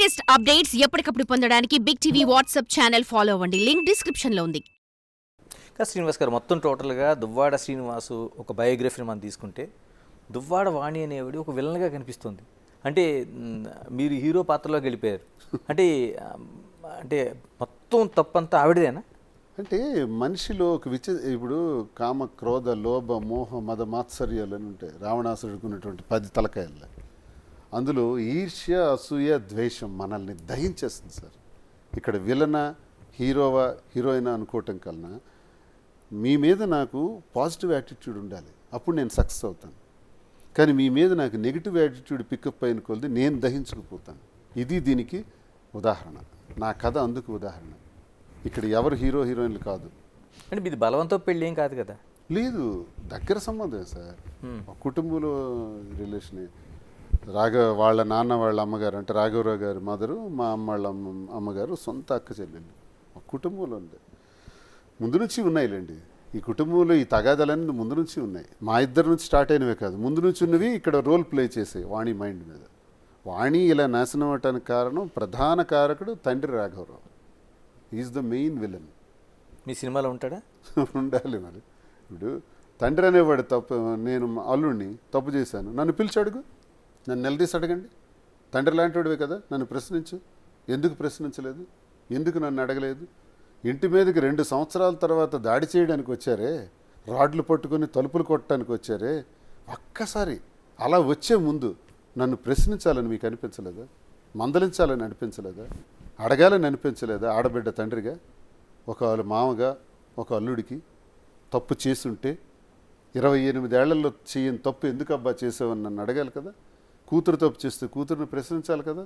Latest updates ఎప్పటికప్పుడు పొందడానికి big TV WhatsApp channel follow అవ్వండి. లింక్ డిస్క్రిప్షన్ లో ఉంది. శ్రీనివాస్ గారు మొత్తం టోటల్గా దువ్వాడ శ్రీనివాసు ఒక బయోగ్రఫీని మనం తీసుకుంటే దువ్వాడ వాణి అనేవాడు ఒక విలన్గా కనిపిస్తుంది. అంటే మీరు హీరో పాత్రలోకి వెళ్ళిపోయారు. అంటే అంటే మొత్తం తప్పంతా ఆవిడదేనా? అంటే మనిషిలో ఒక ఇప్పుడు కామ, క్రోధ, లోభ, మోహ, మద, మాత్సర్యాలు అని ఉంటాయి. రావణాసుడుకున్నటువంటి 10 తలకాయలు. అందులో ఈర్ష్య, అసూయ, ద్వేషం మనల్ని దహించేస్తుంది సార్. ఇక్కడ విలన, హీరోయిన్ అనుకోవటం కన్నా మీ మీద నాకు పాజిటివ్ యాటిట్యూడ్ ఉండాలి, అప్పుడు నేను సక్సెస్ అవుతాను. కానీ మీ మీద నాకు నెగిటివ్ యాటిట్యూడ్ పికప్ అయిన కొలది నేను దహించుకుపోతాను. ఇది దీనికి ఉదాహరణ. నా కథ అందుకు ఉదాహరణ. ఇక్కడ ఎవరు హీరోయిన్లు కాదు. అంటే మీది బలవంతో పెళ్ళి ఏం కాదు కదా? లేదు, దగ్గర సంబంధం సార్. కుటుంబంలో రిలేషనే. వాళ్ళ నాన్న వాళ్ళ అమ్మగారు అంటే రాఘవరావు గారి మదరు, మా అమ్మ వాళ్ళ అమ్మగారు సొంత అక్క చెల్లెళ్ళు. మా కుటుంబంలో ఉండే ముందు నుంచి ఉన్నాయిలేండి. ఈ కుటుంబంలో ఈ తగాదాలన్నీ ముందు నుంచి ఉన్నాయి. మా ఇద్దరి నుంచి స్టార్ట్ అయినవే కాదు, ముందు నుంచి ఉన్నవి ఇక్కడ రోల్ ప్లే చేసాయి వాణి మైండ్ మీద. వాణి ఇలా నాశనం అవటానికి ప్రధాన కారకుడు తండ్రి రాఘవరావు. Is the main villain. మీ సినిమాలో ఉంటాడా? ఉండాలి మరి. ఇప్పుడు తండ్రి అనేవాడు తప్పు, నేను అల్లుడిని తప్పు చేశాను, నన్ను పిలిచి అడుగు, నన్ను నిలదీసి అడగండి. తండ్రి లాంటి వాడివే కదా, నన్ను ప్రశ్నించు. ఎందుకు ప్రశ్నించలేదు? ఎందుకు నన్ను అడగలేదు? ఇంటి మీదకి 2 సంవత్సరాల తర్వాత దాడి చేయడానికి వచ్చారే, రాడ్లు పట్టుకొని తలుపులు కొట్టడానికి వచ్చారే, ఒక్కసారి అలా వచ్చే ముందు నన్ను ప్రశ్నించాలని మీకు అనిపించలేదా? మందలించాలని అనిపించలేదా? అడగాలని అనిపించలేదా? ఆడబిడ్డ తండ్రిగా, ఒక మామగా, ఒక అల్లుడికి తప్పు చేసుంటే 28 ఏళ్లలో చేయని తప్పు ఎందుకు అబ్బా చేసావని నన్ను అడగాలి కదా. కూతురు తప్పు చేస్తే కూతురుని ప్రశ్నించాలి కదా.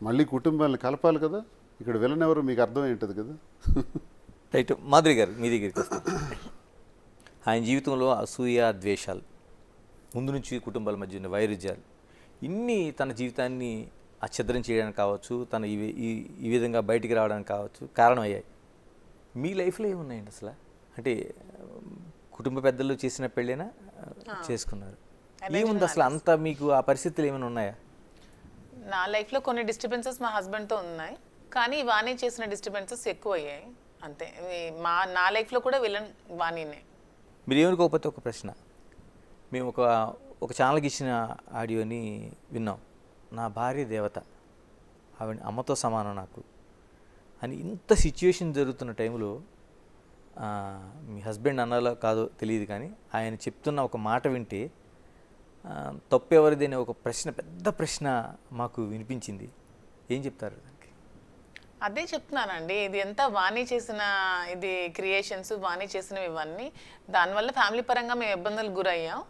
మళ్ళీ కుటుంబాలను కలపాలి కదా. ఇక్కడ విలన్ ఎవరు మీకు అర్థమై ఉంటుంది కదా. రైట్. మాధురి గారు మీ దగ్గరికి వస్తారు. ఆయన జీవితంలో అసూయ, ద్వేషాలు, ముందు నుంచి కుటుంబాల మధ్య ఉన్న వైరుధ్యాలు, ఇన్ని తన జీవితాన్ని అఛద్రం చేయడానికి కావచ్చు, తను ఈ విధంగా బయటికి రావడానికి కావచ్చు కారణం అయ్యాయి. మీ లైఫ్లో ఏమున్నాయండి అసలు? అంటే కుటుంబ పెద్దలు చేసిన పెళ్ళైనా చేసుకున్నారు, ఏముంది అసలు అంతా? మీకు ఆ పరిస్థితులు ఏమైనా ఉన్నాయా? నా లైఫ్లో కొన్ని డిస్టర్బెన్సెస్ మా హస్బెండ్తో ఉన్నాయి, కానీ వాణి చేసిన డిస్టర్బెన్సెస్ ఎక్కువ అయ్యాయి అంతే. నా లైఫ్లో కూడా విలన్ వాణినే. మీరు ఏమనుకోకపోతే ఒక ప్రశ్న, మేము ఒక ఛానల్కి ఇచ్చిన ఆడియోని విన్నాం. నా భార్య దేవత, ఆవిడ అమ్మతో సమానం నాకు అని. ఇంత సిచ్యువేషన్ జరుగుతున్న టైంలో మీ హస్బెండ్ అన్నాలో కాదో తెలియదు, కానీ ఆయన చెప్తున్న ఒక మాట వింటే తప్పు ఎవరిది అనే ఒక ప్రశ్న, పెద్ద ప్రశ్న మాకు వినిపించింది. ఏం చెప్తారు దానికి? అదే చెప్తున్నానండి, ఇది ఎంత వాణి చేసిన ఇది క్రియేషన్స్, వాణి చేసినవి ఇవన్నీ. దానివల్ల ఫ్యామిలీ పరంగా మేము ఇబ్బందులు గురయ్యాం.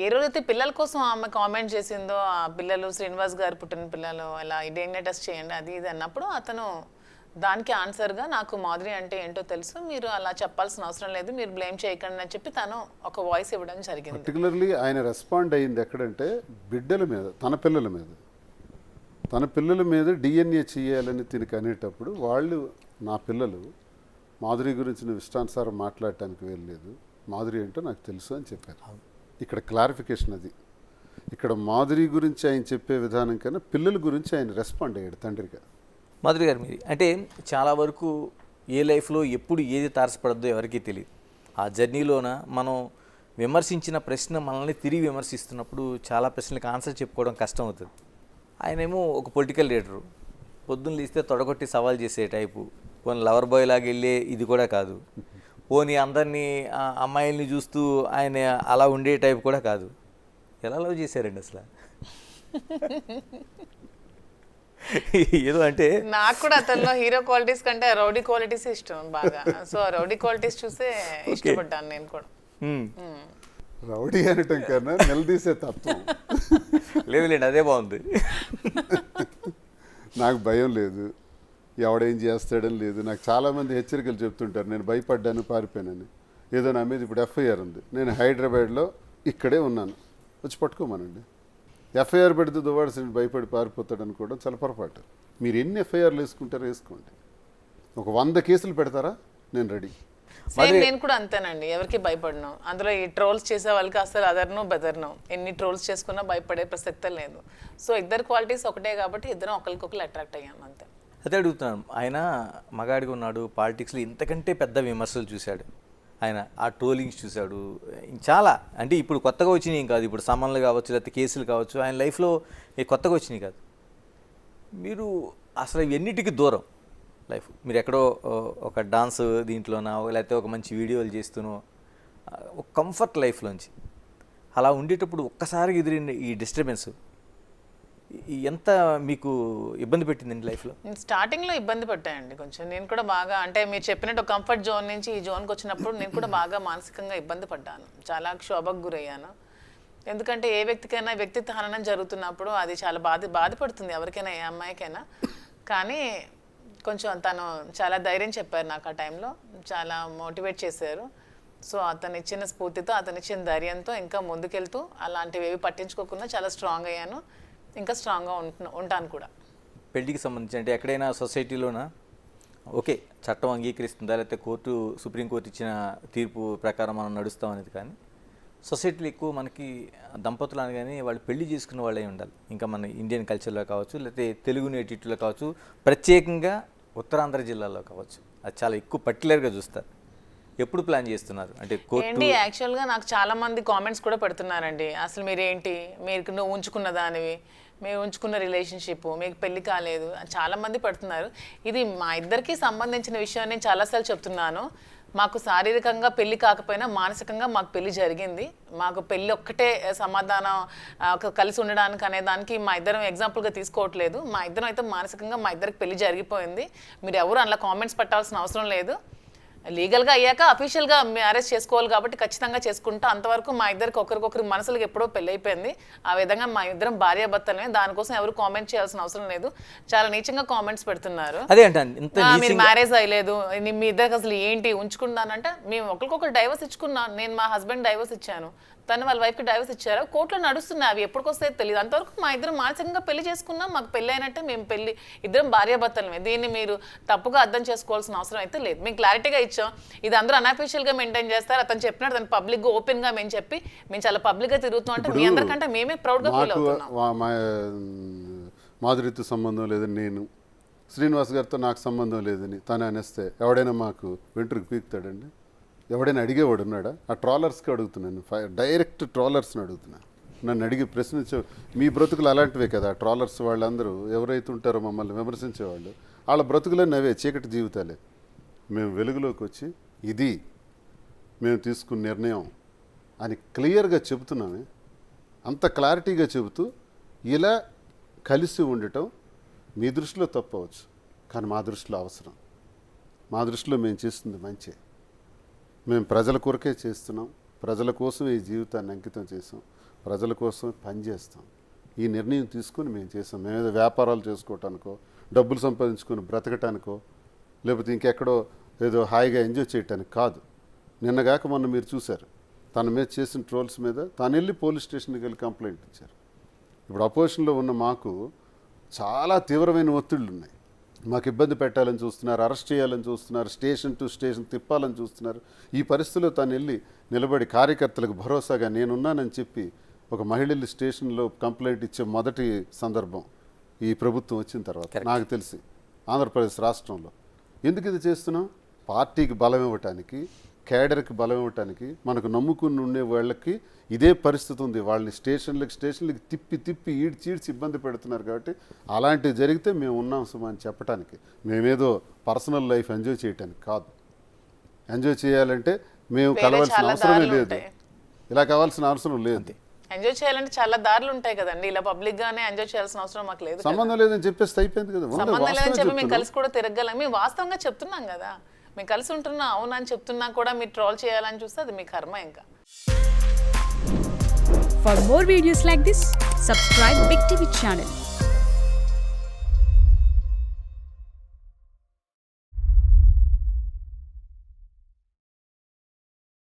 ఏ రోజైతే పిల్లల కోసం ఆమె కామెంట్ చేసిందో, ఆ పిల్లలు శ్రీనివాస్ గారు పుట్టిన పిల్లలు ఇలా డిఎన్ఏ టెస్ట్ చేయండి అది ఇది అన్నప్పుడు అతను దానికి ఆన్సర్గా నాకు మాధురి అంటే ఏంటో తెలుసు, మీరు అలా చెప్పాల్సిన అవసరం లేదు, మీరు బ్లేమ్ చేయకండి అని చెప్పి తను ఒక వాయిస్ ఇవ్వడం జరిగింది. పర్టికులర్లీ ఆయన రెస్పాండ్ అయ్యింది ఎక్కడంటే బిడ్డల మీద, తన పిల్లల మీద డిఎన్ఏ చేయాలని తినకి అనేటప్పుడు వాళ్ళు, నా పిల్లలు మాధురి గురించి నువ్వు ఇష్టానుసారం మాట్లాడటానికి వెళ్ళలేదు, మాధురి ఏంటో నాకు తెలుసు అని చెప్పారు. ఇక్కడ క్లారిఫికేషన్ అది. ఇక్కడ మాధురి గురించి ఆయన చెప్పే విధానం కన్నా పిల్లల గురించి ఆయన రెస్పాండ్ అయ్యాడు తండ్రిగా. మాధురి గారు, మీరు అంటే చాలా వరకు ఏ లైఫ్లో ఎప్పుడు ఏది తారసపడద్దో ఎవరికీ తెలియదు. ఆ జర్నీలోన మనం విమర్శించిన ప్రశ్న మనల్ని తిరిగి విమర్శిస్తున్నప్పుడు చాలా ప్రశ్నలకు ఆన్సర్ చెప్పుకోవడం కష్టం అవుతుంది. ఆయనేమో ఒక పొలిటికల్ లీడరు, పొద్దున్న లేస్తే తొడగొట్టి సవాల్ చేసే టైపు, పోనీ లవర్ బాయ్ లాగా వెళ్ళే ఇది కూడా కాదు, పోనీ అందరినీ అమ్మాయిల్ని చూస్తూ ఆయన అలా ఉండే టైప్ కూడా కాదు. ఎలా లవ్ చేశారండి అసలు? ఏదో అంటే నాకు కూడా అతనిలో హీరో క్వాలిటీస్ కంటే రౌడీ క్వాలిటీస్ ఇష్టం బాగా. సో రౌడీ క్వాలిటీస్ చూస్తే ఇష్టపడ్డాను నేను కూడా. రౌడీ అనటం కన్నా నిలదీసే తత్వం. లేదులేండి, అదే బాగుంది. నాకు భయం లేదు, ఎవడేం చేస్తాడని లేదు. నాకు చాలామంది హెచ్చరికలు చెప్తుంటారు, నేను భయపడ్డాను, పారిపోయానని. ఏదో నా మీద ఇప్పుడు ఎఫ్ఐఆర్ ఉంది, నేను హైదరాబాద్లో ఇక్కడే ఉన్నాను, వచ్చి పట్టుకోమనండి. ఎఫ్ఐఆర్ పెడితే దువ్వాడ శ్రీని భయపడి పారిపోతాడు అనుకోవడం చాలా పొరపాటు. మీరు ఎన్ని ఎఫ్ఐఆర్లు వేసుకుంటారో వేసుకోండి. ఒక 100 కేసులు పెడతారా, నేను రెడీ. సేమ్ నేను కూడా అంతేనండి, ఎవరికి భయపడను. అందులో ఈ ట్రోల్స్ చేసే వాళ్ళకి అసలు అదర్ను బెదర్ను, ఎన్ని ట్రోల్స్ చేసుకున్నా భయపడే ప్రసక్తే లేదు. సో ఇద్దరు క్వాలిటీస్ ఒకటే కాబట్టి ఇద్దరం ఒకరికొకరు అట్రాక్ట్ అయ్యాం అంతే. అదే అడుగుతున్నాను, ఆయన మగాడిగా ఉన్నాడు, పాలిటిక్స్లో ఇంతకంటే పెద్ద విమర్శలు చూశాడు, ఆయన ఆ ట్రోలింగ్స్ చూశాడు, చాలా అంటే ఇప్పుడు కొత్తగా వచ్చినాయి ఏం కాదు, ఇప్పుడు సమన్లు కావచ్చు లేకపోతే కేసులు కావచ్చు, ఆయన లైఫ్లో కొత్తగా వచ్చినాయి కాదు. మీరు అసలు ఇవన్నిటికీ దూరం లైఫ్, మీరు ఎక్కడో ఒక డాన్స్ దీంట్లోనో లేకపోతే ఒక మంచి వీడియోలు చేస్తూనో ఒక కంఫర్ట్ లైఫ్లోంచి అలా ఉండేటప్పుడు ఒక్కసారి ఎదిరిన ఈ డిస్టర్బెన్స్ ఎంత మీకు ఇబ్బంది పెట్టిందండి లైఫ్లో? నేను స్టార్టింగ్లో ఇబ్బంది పడ్డాయండి కొంచెం. నేను కూడా బాగా, అంటే మీరు చెప్పినట్టు కంఫర్ట్ జోన్ నుంచి ఈ జోన్కి వచ్చినప్పుడు నేను కూడా బాగా మానసికంగా ఇబ్బంది పడ్డాను, చాలా క్షోభకు గురయ్యాను. ఎందుకంటే ఏ వ్యక్తికైనా వ్యక్తిత్వ హననం జరుగుతున్నప్పుడు అది చాలా బాధపడుతుంది ఎవరికైనా, ఏ అమ్మాయికైనా. కానీ కొంచెం తను చాలా ధైర్యం చెప్పారు నాకు ఆ టైంలో, చాలా మోటివేట్ చేశారు. సో అతను ఇచ్చిన స్ఫూర్తితో, అతను ఇచ్చిన ధైర్యంతో ఇంకా ముందుకెళ్తూ అలాంటివి ఏవి పట్టించుకోకుండా చాలా స్ట్రాంగ్ అయ్యాను, ఇంకా స్ట్రాంగ్గా ఉంటాను కూడా. పెళ్లికి సంబంధించి అంటే ఎక్కడైనా సొసైటీలోనా ఓకే చట్టం అంగీకరిస్తుందా లేకపోతే కోర్టు సుప్రీంకోర్టు ఇచ్చిన తీర్పు ప్రకారం మనం నడుస్తాం అనేది, కానీ సొసైటీలో ఎక్కువ మనకి దంపతులు అనగానే వాళ్ళు పెళ్లి చేసుకున్న వాళ్ళే ఉండాలి. ఇంకా మన ఇండియన్ కల్చర్లో కావచ్చు లేకపోతే తెలుగు నేటివిటీలో కావచ్చు, ప్రత్యేకంగా ఉత్తరాంధ్ర జిల్లాలో కావచ్చు, అది చాలా ఎక్కువ పర్టికులర్గా చూస్తారు. ఎప్పుడు ప్లాన్ చేస్తున్నారు అంటే ఏంటి? యాక్చువల్గా నాకు చాలా మంది కామెంట్స్ కూడా పెడుతున్నారండి, అసలు మీరేంటి, నువ్వు ఉంచుకున్న దానివి, మేము ఉంచుకున్న రిలేషన్షిప్, మీకు పెళ్లి కాలేదు, చాలా మంది పెడుతున్నారు. ఇది మా ఇద్దరికి సంబంధించిన విషయం, నేను చాలాసార్లు చెప్తున్నాను. మాకు శారీరకంగా పెళ్లి కాకపోయినా మానసికంగా మాకు పెళ్లి జరిగింది. మాకు పెళ్లి ఒక్కటే సమాధానం కలిసి ఉండడానికి అనే దానికి మా ఇద్దరం ఎగ్జాంపుల్గా తీసుకోవట్లేదు. మా ఇద్దరం అయితే మానసికంగా మా ఇద్దరికి పెళ్లి జరిగిపోయింది. మీరు ఎవరు అలా కామెంట్స్ పెట్టాల్సిన అవసరం లేదు. లీగల్గా అయ్యాక అఫీషియల్గా మ్యారేజ్ చేసుకోవాలి కాబట్టి ఖచ్చితంగా చేసుకుంటా. అంతవరకు మా ఇద్దరికి ఒకరికొకరి మనసులకు ఎప్పుడో పెళ్ళి అయిపోయింది. ఆ విధంగా మా ఇద్దరం భార్యాభర్తలమే, దానికోసం ఎవరు కామెంట్ చేయాల్సిన అవసరం లేదు. చాలా నీచంగా కామెంట్స్ పెడుతున్నారు. మీరు మ్యారేజ్ అయ్యలేదు, మీ ఇద్దరికి అసలు ఏంటి ఉంచుకున్నానంటే, మేము ఒకరికొకరు డైవర్స్ ఇచ్చుకున్నాను. నేను మా హస్బెండ్ డైవర్స్ ఇచ్చాను, తను వాళ్ళ వైఫ్కి డైవర్స్ ఇచ్చారు. కోర్టులో నడుస్తున్నాయి, అవి ఎప్పటికొస్తే తెలియదు. అంతవరకు మా ఇద్దరం మానసికంగా పెళ్లి చేసుకున్నాం, మాకు పెళ్ళి అయినట్టే, మేము పెళ్లి ఇద్దరం భార్యాభర్తలమే. దీన్ని మీరు తప్పుగా అర్థం చేసుకోవాల్సిన అవసరం అయితే లేదు. మేము క్లారిటీగా ఇచ్చాం. ఇది అందరూ అన్అఫీషియల్గా మెయింటైన్ చేస్తారు. అతను చెప్పినట్టు తను పబ్లిక్గా ఓపెన్గా మేము చెప్పి మేము చాలా పబ్లిక్గా తిరుగుతున్నాం అంటే మీ అందరికంటే మేమే ప్రౌడ్గా ఫీల్ అవుతున్నాం. మాధురితో సంబంధం లేదని నేను, శ్రీనివాస్ గారితో నాకు సంబంధం లేదని తను అనేస్తే ఎవడైనా మాకు వెంట్రుకు పీకుతాడండి? ఎవడైనా అడిగేవాడు ఉన్నాడా? ఆ ట్రాలర్స్కి అడుగుతున్నాను, డైరెక్ట్ ట్రాలర్స్ని అడుగుతున్నాను. నన్ను అడిగి ప్రశ్నించే మీ బ్రతుకులు అలాంటివే కదా. ట్రాలర్స్ వాళ్ళందరూ ఎవరైతే ఉంటారో మమ్మల్ని విమర్శించేవాళ్ళు, వాళ్ళ బ్రతుకులన్నీ అవే చీకటి జీవితాలే. మేము వెలుగులోకి వచ్చి ఇది మేము తీసుకున్న నిర్ణయం అని క్లియర్గా చెబుతున్నామే. అంత క్లారిటీగా చెబుతూ ఇలా కలిసి ఉండటం మీ దృష్టిలో తప్పవచ్చు, కానీ మా దృష్టిలో అవసరం. మా దృష్టిలో మేము చేస్తుంది మంచి. మేము ప్రజల కొరకే చేస్తున్నాం, ప్రజల కోసం ఈ జీవితాన్ని అంకితం చేసాం, ప్రజల కోసం పనిచేస్తాం. ఈ నిర్ణయం తీసుకుని మేము చేసాం. మేమేదో వ్యాపారాలు చేసుకోవటానికో, డబ్బులు సంపాదించుకొని బ్రతకటానికో, లేకపోతే ఇంకెక్కడో ఏదో హాయిగా ఎంజాయ్ చేయటానికి కాదు. నిన్నగాక మొన్న మీరు చూశారు, తన మీద చేసిన ట్రోల్స్ మీద తాను వెళ్ళి పోలీస్ స్టేషన్కి వెళ్ళి కంప్లైంట్ ఇచ్చారు. ఇప్పుడు అపోజిషన్లో ఉన్న మాకు చాలా తీవ్రమైన ఒత్తిళ్ళు ఉన్నాయి. మాకు ఇబ్బంది పెట్టాలని చూస్తున్నారు, అరెస్ట్ చేయాలని చూస్తున్నారు, స్టేషన్ టు స్టేషన్ తిప్పాలని చూస్తున్నారు. ఈ పరిస్థితిలో తాను వెళ్ళి నిలబడి కార్యకర్తలకు భరోసాగా నేనున్నానని చెప్పి ఒక మహిళలు స్టేషన్లో కంప్లైంట్ ఇచ్చే మొదటి సందర్భం ఈ ప్రభుత్వం వచ్చిన తర్వాత నాకు తెలిసి ఆంధ్రప్రదేశ్ రాష్ట్రంలో. ఎందుకు ఇది చేస్తున్నాం? పార్టీకి బలం ఇవ్వటానికి, కేడర్కి బలం ఇవ్వటానికి. మనకు నమ్ముకుని ఉండే వాళ్ళకి ఇదే పరిస్థితి ఉంది. వాళ్ళని స్టేషన్లకి తిప్పి ఈడ్చి ఇబ్బంది పెడుతున్నారు. కాబట్టి అలాంటివి జరిగితే మేము ఉన్నాం సుమా అని చెప్పడానికి, మేమేదో పర్సనల్ లైఫ్ ఎంజాయ్ చేయటానికి కాదు. ఎంజాయ్ చేయాలంటే మేము కలవాల్సిన అవసరమే లేదు, ఇలా కావాల్సిన అవసరం లేదు. ఎంజాయ్ చేయాలంటే చాలా దారులు ఉంటాయి కదండి, ఇలా పబ్లిక్ గానే ఎంజాయ్ చేయాల్సిన అవసరం మాకు లేదు. సంబంధం లేదని చెప్పేసి అయిపోయింది కదా. సంబంధం లేదని చెప్పి మేము కలిసి కూడా తిరగలం. మేము వాస్తవంగా చెప్తున్నాం కదా, మేము కలిసి ఉంటున్నాం అవునని చెప్తున్నా కూడా మీరు ట్రోల్ చేయాలని చూస్తే అది మీ కర్మ. ఇంకా For more videos like this, subscribe Big TV channel.